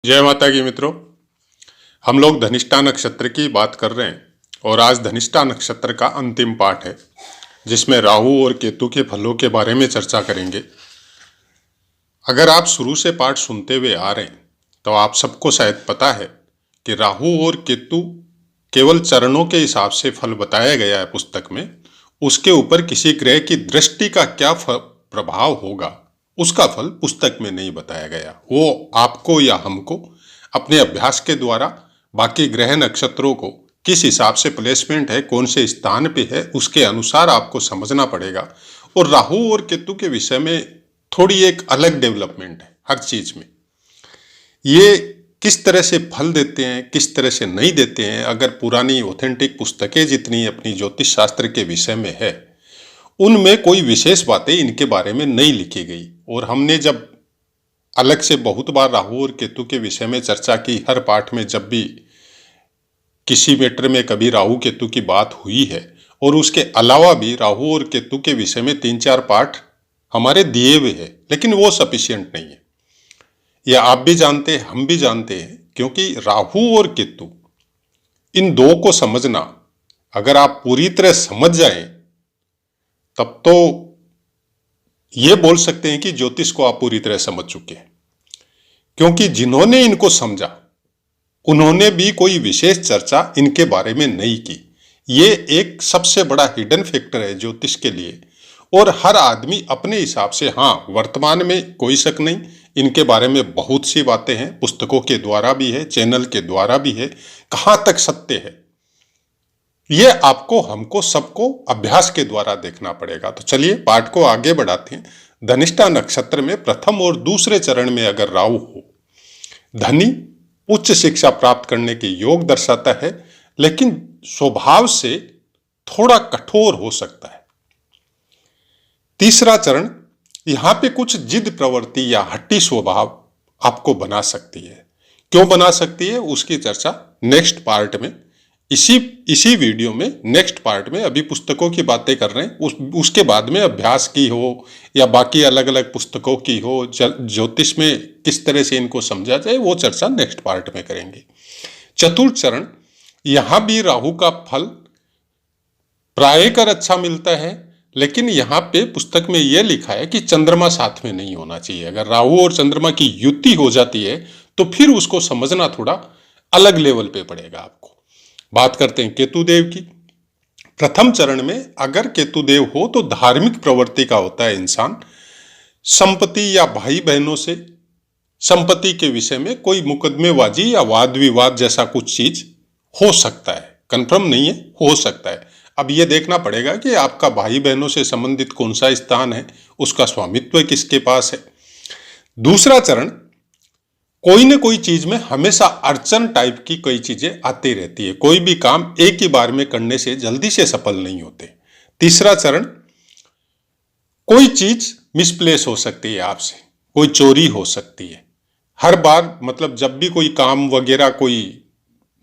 जय माता की मित्रों। हम लोग धनिष्ठा नक्षत्र की बात कर रहे हैं और आज धनिष्ठा नक्षत्र का अंतिम पाठ है जिसमें राहु और केतु के फलों के बारे में चर्चा करेंगे। अगर आप शुरू से पाठ सुनते हुए आ रहे हैं तो आप सबको शायद पता है कि राहु और केतु केवल चरणों के हिसाब से फल बताया गया है पुस्तक में। उसके ऊपर किसी ग्रह की दृष्टि का क्या प्रभाव होगा उसका फल पुस्तक में नहीं बताया गया। वो आपको या हमको अपने अभ्यास के द्वारा बाकी ग्रह नक्षत्रों को किस हिसाब से प्लेसमेंट है, कौन से स्थान पे है, उसके अनुसार आपको समझना पड़ेगा। और राहु और केतु के विषय में थोड़ी एक अलग डेवलपमेंट है हर चीज में। ये किस तरह से फल देते हैं, किस तरह से नहीं देते हैं, अगर पुरानी ऑथेंटिक पुस्तकें जितनी अपनी ज्योतिष शास्त्र के विषय में है उनमें कोई विशेष बातें इनके बारे में नहीं लिखी गई। और हमने जब अलग से बहुत बार राहु और केतु के विषय में चर्चा की, हर पाठ में जब भी किसी मैटर में कभी राहु केतु की बात हुई है, और उसके अलावा भी राहु और केतु के विषय में 3-4 पाठ हमारे दिए हुए हैं, लेकिन वो सफिशियंट नहीं है। यह आप भी जानते हैं, हम भी जानते हैं, क्योंकि राहु और केतु इन दो को समझना, अगर आप पूरी तरह समझ जाएं तब तो ये बोल सकते हैं कि ज्योतिष को आप पूरी तरह समझ चुके हैं। क्योंकि जिन्होंने इनको समझा उन्होंने भी कोई विशेष चर्चा इनके बारे में नहीं की। ये एक सबसे बड़ा हिडन फैक्टर है ज्योतिष के लिए। और हर आदमी अपने हिसाब से, हाँ, वर्तमान में कोई शक नहीं, इनके बारे में बहुत सी बातें हैं, पुस्तकों के द्वारा भी है, चैनल के द्वारा भी है। कहां तक सत्य है ये आपको, हमको, सबको अभ्यास के द्वारा देखना पड़ेगा। तो चलिए पाठ को आगे बढ़ाते हैं। धनिष्ठा नक्षत्र में प्रथम और दूसरे चरण में अगर राहु हो, धनी उच्च शिक्षा प्राप्त करने के योग दर्शाता है, लेकिन स्वभाव से थोड़ा कठोर हो सकता है। तीसरा चरण, यहां पे कुछ जिद प्रवृत्ति या हट्टी स्वभाव आपको बना सकती है। क्यों बना सकती है उसकी चर्चा नेक्स्ट पार्ट में, इसी वीडियो में, नेक्स्ट पार्ट में। अभी पुस्तकों की बातें कर रहे हैं, उसके बाद में अभ्यास की हो या बाकी अलग अलग पुस्तकों की हो, ज्योतिष में किस तरह से इनको समझा जाए, वो चर्चा नेक्स्ट पार्ट में करेंगे। चतुर्थ चरण, यहां भी राहु का फल प्रायकर अच्छा मिलता है, लेकिन यहां पे पुस्तक में यह लिखा है कि चंद्रमा साथ में नहीं होना चाहिए। अगर राहु और चंद्रमा की युति हो जाती है तो फिर उसको समझना थोड़ा अलग लेवल पे पड़ेगा आपको। बात करते हैं केतुदेव की। प्रथम चरण में अगर केतुदेव हो तो धार्मिक प्रवृत्ति का होता है इंसान। संपत्ति या भाई बहनों से संपत्ति के विषय में कोई मुकदमेबाजी या वाद विवाद जैसा कुछ चीज हो सकता है, कंफर्म नहीं है, हो सकता है। अब यह देखना पड़ेगा कि आपका भाई बहनों से संबंधित कौन सा स्थान है, उसका स्वामित्व किसके पास है। दूसरा चरण, कोई न कोई चीज में हमेशा अड़चन टाइप की कई चीजें आती रहती है। कोई भी काम एक ही बार में करने से जल्दी से सफल नहीं होते। तीसरा चरण, कोई चीज मिसप्लेस हो सकती है आपसे, कोई चोरी हो सकती है। हर बार मतलब जब भी कोई काम वगैरह कोई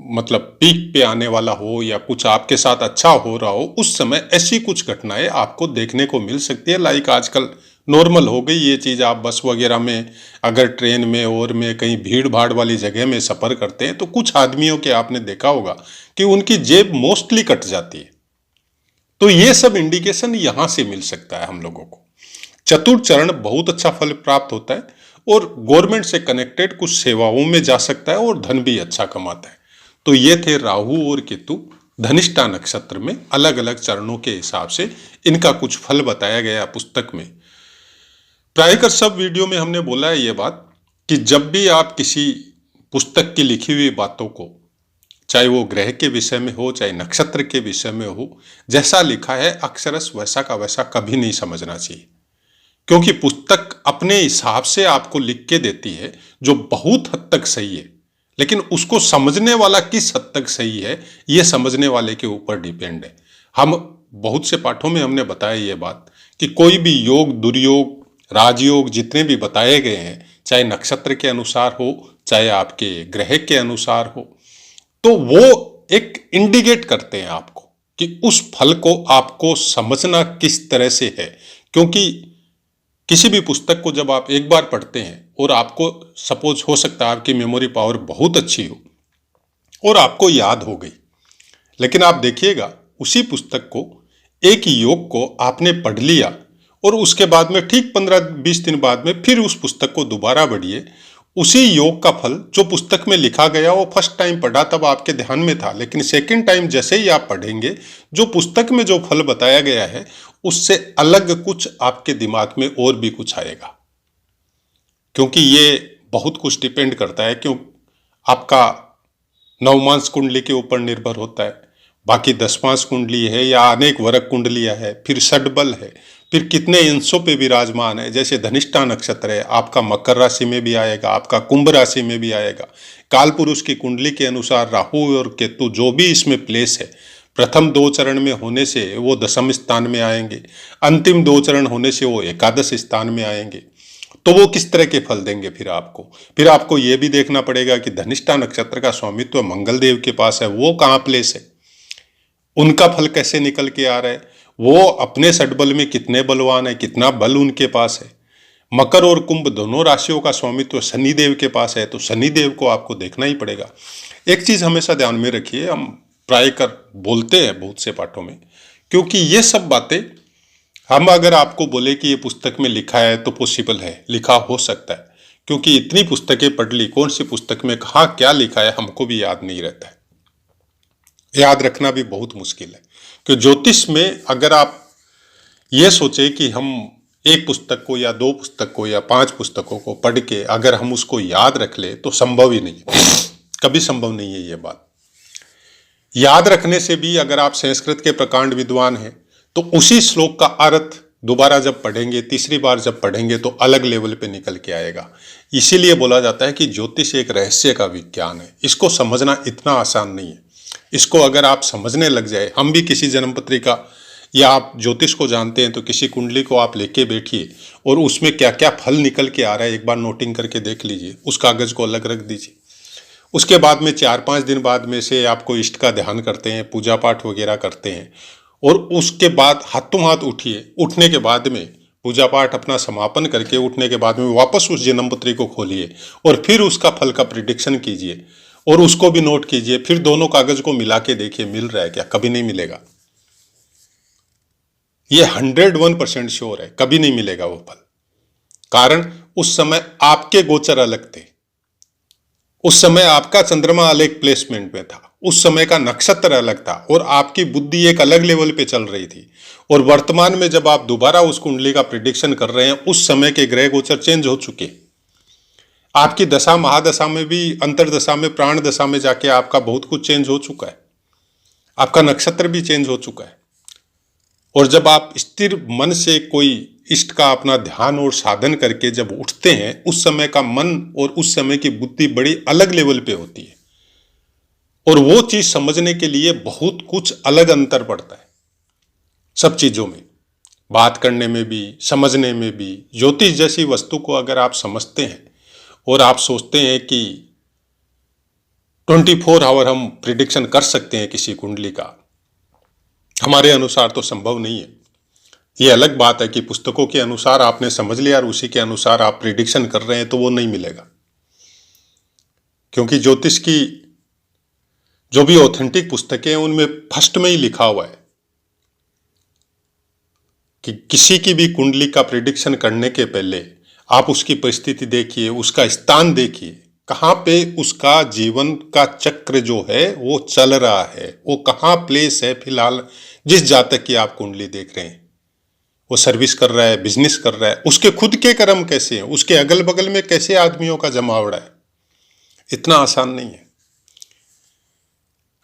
मतलब पीक पे आने वाला हो या कुछ आपके साथ अच्छा हो रहा हो, उस समय ऐसी कुछ घटनाएं आपको देखने को मिल सकती है। लाइक आजकल नॉर्मल हो गई ये चीज़, आप बस वगैरह में, अगर ट्रेन में और में कहीं भीड़ भाड़ वाली जगह में सफ़र करते हैं तो कुछ आदमियों के आपने देखा होगा कि उनकी जेब मोस्टली कट जाती है। तो ये सब इंडिकेशन यहां से मिल सकता है हम लोगों को। चतुर्थ चरण बहुत अच्छा फल प्राप्त होता है और गवर्नमेंट से कनेक्टेड कुछ सेवाओं में जा सकता है और धन भी अच्छा कमाता है। तो ये थे राहु और केतु धनिष्ठा नक्षत्र में, अलग अलग चरणों के हिसाब से इनका कुछ फल बताया गया पुस्तक में। प्रायकर सब वीडियो में हमने बोला है ये बात कि जब भी आप किसी पुस्तक की लिखी हुई बातों को, चाहे वो ग्रह के विषय में हो चाहे नक्षत्र के विषय में हो, जैसा लिखा है अक्षरश वैसा का वैसा कभी नहीं समझना चाहिए। क्योंकि पुस्तक अपने हिसाब से आपको लिख के देती है जो बहुत हद तक सही है, लेकिन उसको समझने वाला किस हद तक सही है ये समझने वाले के ऊपर डिपेंड है। हम बहुत से पाठों में हमने बताया ये बात कि कोई भी योग, दुर्योग, राजयोग जितने भी बताए गए हैं, चाहे नक्षत्र के अनुसार हो चाहे आपके ग्रह के अनुसार हो, तो वो एक इंडिकेट करते हैं आपको कि उस फल को आपको समझना किस तरह से है। क्योंकि किसी भी पुस्तक को जब आप एक बार पढ़ते हैं और आपको सपोज हो सकता है आपकी मेमोरी पावर बहुत अच्छी हो और आपको याद हो गई, लेकिन आप देखिएगा उसी पुस्तक को, एक योग को आपने पढ़ लिया और उसके बाद में ठीक 15-20 दिन बाद में फिर उस पुस्तक को दोबारा पढ़िए, उसी योग का फल जो पुस्तक में लिखा गया वो फर्स्ट टाइम पढ़ा तब आपके ध्यान में था, लेकिन सेकंड टाइम जैसे ही आप पढ़ेंगे जो पुस्तक में जो फल बताया गया है उससे अलग कुछ आपके दिमाग में और भी कुछ आएगा। क्योंकि ये बहुत कुछ डिपेंड करता है, क्यों आपका नवमांश कुंडली के ऊपर निर्भर होता है, बाकी दसमांश कुंडली है या अनेक वर्ग कुंडलियां है, फिर षडबल है, फिर कितने अंशों पे विराजमान है। जैसे धनिष्ठा नक्षत्र है, आपका मकर राशि में भी आएगा, आपका कुंभ राशि में भी आएगा। काल पुरुष की कुंडली के अनुसार राहु और केतु जो भी इसमें प्लेस है, प्रथम 2 चरण में होने से वो दशम स्थान में आएंगे, अंतिम 2 चरण होने से वो एकादश स्थान में आएंगे। तो वो किस तरह के फल देंगे फिर आपको ये भी देखना पड़ेगा कि धनिष्ठा नक्षत्र का स्वामित्व मंगल देव के पास है, वो कहाँ प्लेस है, उनका फल कैसे निकल के आ रहा है, वो अपने षटबल में कितने बलवान है, कितना बल उनके पास है। मकर और कुंभ दोनों राशियों का स्वामित्व शनि देव के पास है, तो शनि देव को आपको देखना ही पड़ेगा। एक चीज हमेशा ध्यान में रखिए, हम प्राय कर बोलते हैं बहुत से पाठों में, क्योंकि ये सब बातें हम अगर आपको बोले कि ये पुस्तक में लिखा है तो पॉसिबल है, लिखा हो सकता है, क्योंकि इतनी पुस्तकें पढ़ ली, कौन सी पुस्तक में कहाँ क्या लिखा है हमको भी याद नहीं रहता है, याद रखना भी बहुत मुश्किल है। कि ज्योतिष में अगर आप ये सोचे कि हम एक पुस्तक को या 2 पुस्तक को या 5 पुस्तकों को पढ़ के अगर हम उसको याद रख ले तो संभव ही नहीं है, कभी संभव नहीं है ये बात। याद रखने से भी अगर आप संस्कृत के प्रकांड विद्वान हैं तो उसी श्लोक का अर्थ दोबारा जब पढ़ेंगे, तीसरी बार जब पढ़ेंगे तो अलग लेवल पे निकल के आएगा। इसीलिए बोला जाता है कि ज्योतिष एक रहस्य का विज्ञान है, इसको समझना इतना आसान नहीं है। इसको अगर आप समझने लग जाए, हम भी किसी जन्म पत्रिका या आप ज्योतिष को जानते हैं तो किसी कुंडली को आप लेके बैठिए और उसमें क्या क्या फल निकल के आ रहा है एक बार नोटिंग करके देख लीजिए, उस कागज को अलग रख दीजिए। उसके बाद में 4-5 दिन बाद में से आपको इष्ट का ध्यान करते हैं, पूजा पाठ वगैरह करते हैं, और उसके बाद हाथों हाथ उठिए। उठने के बाद में पूजा पाठ अपना समापन करके उठने के बाद में वापस उस जन्म पत्री को खोलिए और फिर उसका फल का प्रिडिक्शन कीजिए और उसको भी नोट कीजिए। फिर दोनों कागज को मिला के देखिए मिल रहा है क्या, कभी नहीं मिलेगा। ये 101% श्योर है, कभी नहीं मिलेगा वो फल। कारण उस समय आपके गोचर अलग थे, उस समय आपका चंद्रमा अलग प्लेसमेंट में था, उस समय का नक्षत्र अलग था और आपकी बुद्धि एक अलग लेवल पे चल रही थी। और वर्तमान में जब आप दोबारा उस कुंडली का प्रिडिक्शन कर रहे हैं, उस समय के ग्रह गोचर चेंज हो चुके। आपकी दशा महादशा में भी, अंतरदशा में, प्राण दशा में जाके आपका बहुत कुछ चेंज हो चुका है, आपका नक्षत्र भी चेंज हो चुका है। और जब आप स्थिर मन से कोई इष्ट का अपना ध्यान और साधन करके जब उठते हैं, उस समय का मन और उस समय की बुद्धि बड़ी अलग लेवल पे होती है और वो चीज समझने के लिए बहुत कुछ अलग अंतर पड़ता है सब चीजों में, बात करने में भी, समझने में भी। ज्योतिष जैसी वस्तु को अगर आप समझते हैं और आप सोचते हैं कि 24 आवर हम प्रिडिक्शन कर सकते हैं किसी कुंडली का, हमारे अनुसार तो संभव नहीं है। ये अलग बात है कि पुस्तकों के अनुसार आपने समझ लिया और उसी के अनुसार आप प्रिडिक्शन कर रहे हैं, तो वो नहीं मिलेगा। क्योंकि ज्योतिष की जो भी ऑथेंटिक पुस्तकें हैं उनमें फर्स्ट में ही लिखा हुआ है कि किसी की भी कुंडली का प्रिडिक्शन करने के पहले आप उसकी परिस्थिति देखिए, उसका स्थान देखिए, कहाँ पे उसका जीवन का चक्र जो है वो चल रहा है, वो कहाँ प्लेस है फिलहाल। जिस जातक की आप कुंडली देख रहे हैं, वो सर्विस कर रहा है, बिजनेस कर रहा है, उसके खुद के कर्म कैसे हैं, उसके अगल बगल में कैसे आदमियों का जमावड़ा है, इतना आसान नहीं है।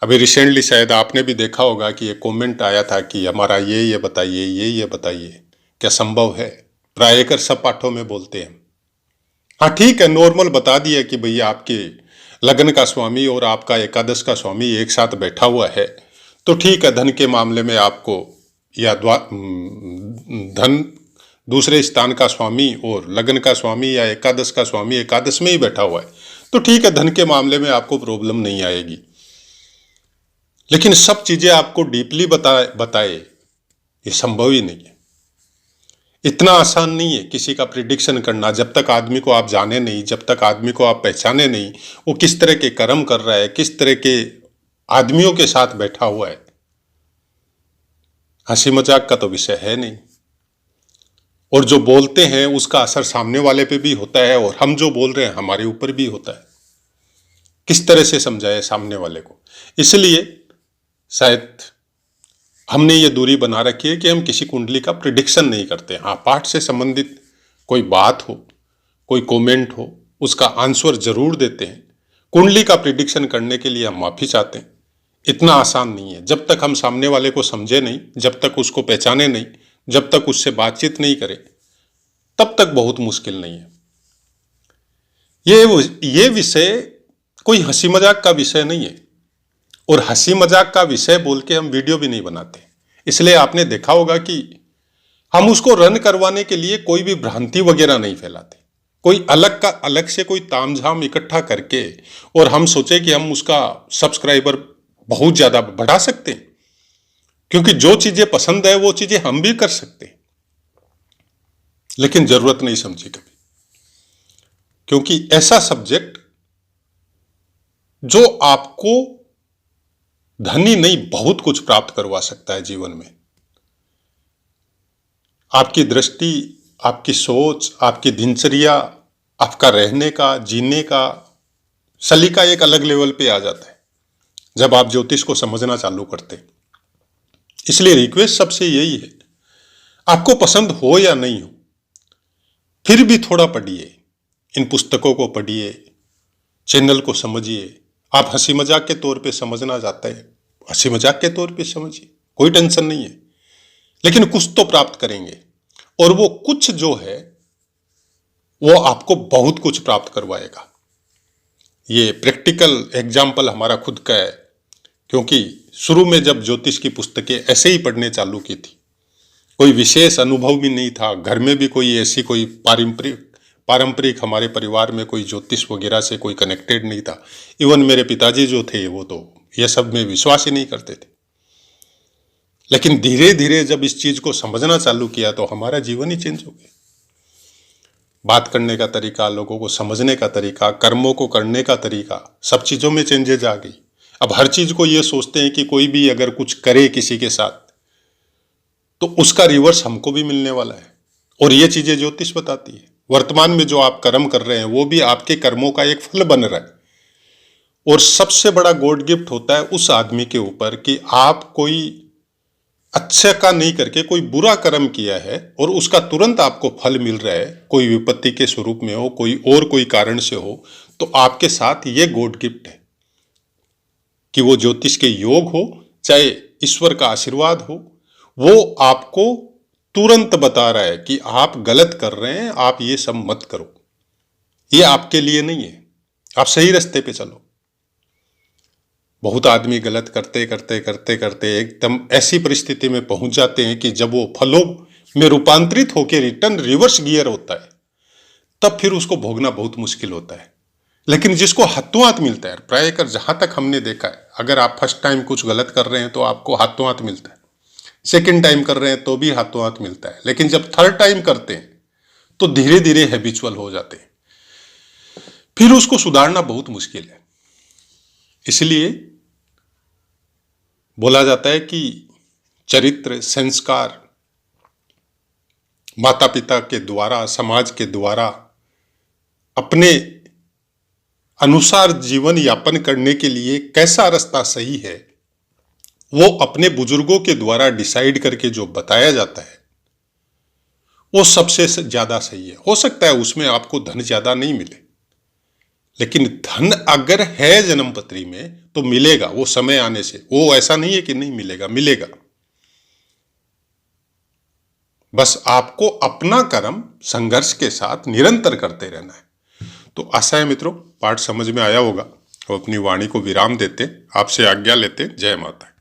अभी रिसेंटली शायद आपने भी देखा होगा कि एक कमेंट आया था कि हमारा ये बताइए, ये बताइए, क्या संभव है? प्राय कर सब पाठों में बोलते हैं। हाँ ठीक है, नॉर्मल बता दिया कि भैया आपके लग्न का स्वामी और आपका एकादश का स्वामी एक साथ बैठा हुआ है, तो ठीक है, धन के मामले में आपको या धन दूसरे स्थान का स्वामी और लग्न का स्वामी या एकादश का स्वामी एकादश में ही बैठा हुआ है, तो ठीक है, धन के मामले में आपको प्रॉब्लम नहीं आएगी। लेकिन सब चीजें आपको डीपली बताए ये संभव ही नहीं है। इतना आसान नहीं है किसी का प्रिडिक्शन करना। जब तक आदमी को आप जाने नहीं, जब तक आदमी को आप पहचाने नहीं, वो किस तरह के कर्म कर रहा है, किस तरह के आदमियों के साथ बैठा हुआ है, हंसी मजाक का तो विषय है नहीं। और जो बोलते हैं उसका असर सामने वाले पे भी होता है, और हम जो बोल रहे हैं हमारे ऊपर भी होता है। किस तरह से समझाए सामने वाले को। इसलिए शायद हमने ये दूरी बना रखी है कि हम किसी कुंडली का प्रिडिक्शन नहीं करते। हाँ, पाठ से संबंधित कोई बात हो, कोई कमेंट हो, उसका आंसर जरूर देते हैं। कुंडली का प्रिडिक्शन करने के लिए हम माफी चाहते हैं। इतना आसान नहीं है। जब तक हम सामने वाले को समझे नहीं, जब तक उसको पहचाने नहीं, जब तक उससे बातचीत नहीं करें, तब तक बहुत मुश्किल नहीं है। ये विषय कोई हंसी मजाक का विषय नहीं है, और हंसी मजाक का विषय बोल के हम वीडियो भी नहीं बनाते। इसलिए आपने देखा होगा कि हम उसको रन करवाने के लिए कोई भी भ्रांति वगैरह नहीं फैलाते। कोई अलग से कोई तामझाम इकट्ठा करके और हम सोचे कि हम उसका सब्सक्राइबर बहुत ज्यादा बढ़ा सकते हैं, क्योंकि जो चीजें पसंद है वो चीजें हम भी कर सकते हैं, लेकिन जरूरत नहीं समझी कभी। क्योंकि ऐसा सब्जेक्ट जो आपको धनी नहीं बहुत कुछ प्राप्त करवा सकता है जीवन में। आपकी दृष्टि, आपकी सोच, आपकी दिनचर्या, आपका रहने का, जीने का सलीका एक अलग लेवल पे आ जाता है जब आप ज्योतिष को समझना चालू करते। इसलिए रिक्वेस्ट सबसे यही है, आपको पसंद हो या नहीं हो, फिर भी थोड़ा पढ़िए, इन पुस्तकों को पढ़िए, चैनल को समझिए। आप हंसी मजाक के तौर पे समझना चाहते हैं, हंसी मजाक के तौर पे समझिए, कोई टेंशन नहीं है। लेकिन कुछ तो प्राप्त करेंगे, और वो कुछ जो है वो आपको बहुत कुछ प्राप्त करवाएगा। ये प्रैक्टिकल एग्जाम्पल हमारा खुद का है, क्योंकि शुरू में जब ज्योतिष की पुस्तकें ऐसे ही पढ़ने चालू की थी, कोई विशेष अनुभव भी नहीं था, घर में भी कोई ऐसी कोई पारंपरिक हमारे परिवार में कोई ज्योतिष वगैरह से कोई कनेक्टेड नहीं था। इवन मेरे पिताजी जो थे वो तो ये सब में विश्वास ही नहीं करते थे। लेकिन धीरे धीरे जब इस चीज को समझना चालू किया तो हमारा जीवन ही चेंज हो गया। बात करने का तरीका, लोगों को समझने का तरीका, कर्मों को करने का तरीका, सब चीजों में चेंजेज आ गई। अब हर चीज को ये सोचते हैं कि कोई भी अगर कुछ करे किसी के साथ तो उसका रिवर्स हमको भी मिलने वाला है, और ये चीजें ज्योतिष बताती है। वर्तमान में जो आप कर्म कर रहे हैं वो भी आपके कर्मों का एक फल बन रहा है। और सबसे बड़ा गॉड गिफ्ट होता है उस आदमी के ऊपर कि आप कोई अच्छा का नहीं करके कोई बुरा कर्म किया है और उसका तुरंत आपको फल मिल रहा है, कोई विपत्ति के स्वरूप में हो, कोई कारण से हो, तो आपके साथ ये गॉड गिफ्ट है कि वो ज्योतिष के योग हो, चाहे ईश्वर का आशीर्वाद हो, वो आपको तुरंत बता रहा है कि आप गलत कर रहे हैं, आप ये सब मत करो, ये आपके लिए नहीं है, आप सही रास्ते पे चलो। बहुत आदमी गलत करते करते करते करते एकदम ऐसी परिस्थिति में पहुंच जाते हैं कि जब वो फलों में रूपांतरित होकर रिटर्न रिवर्स गियर होता है, तब फिर उसको भोगना बहुत मुश्किल होता है। लेकिन जिसको हाथों हाथ मिलता है, प्राय कर जहां तक हमने देखा है, अगर आप फर्स्ट टाइम कुछ गलत कर रहे हैं तो आपको हाथों हाथ मिलता है, सेकेंड टाइम कर रहे हैं तो भी हाथों हाथ मिलता है, लेकिन जब थर्ड टाइम करते हैं तो धीरे धीरे हैबिचुअल हो जाते हैं, फिर उसको सुधारना बहुत मुश्किल है। इसलिए बोला जाता है कि चरित्र, संस्कार माता पिता के द्वारा, समाज के द्वारा अपने अनुसार जीवन यापन करने के लिए कैसा रास्ता सही है, वो अपने बुजुर्गों के द्वारा डिसाइड करके जो बताया जाता है वो सबसे ज्यादा सही है। हो सकता है उसमें आपको धन ज्यादा नहीं मिले, लेकिन धन अगर है जन्म पत्री में तो मिलेगा, वो समय आने से। वो ऐसा नहीं है कि नहीं मिलेगा, मिलेगा। बस आपको अपना कर्म संघर्ष के साथ निरंतर करते रहना है। तो आशा है मित्रों पाठ समझ में आया होगा। तो अपनी वाणी को विराम देते, आपसे आज्ञा लेते। जय माता।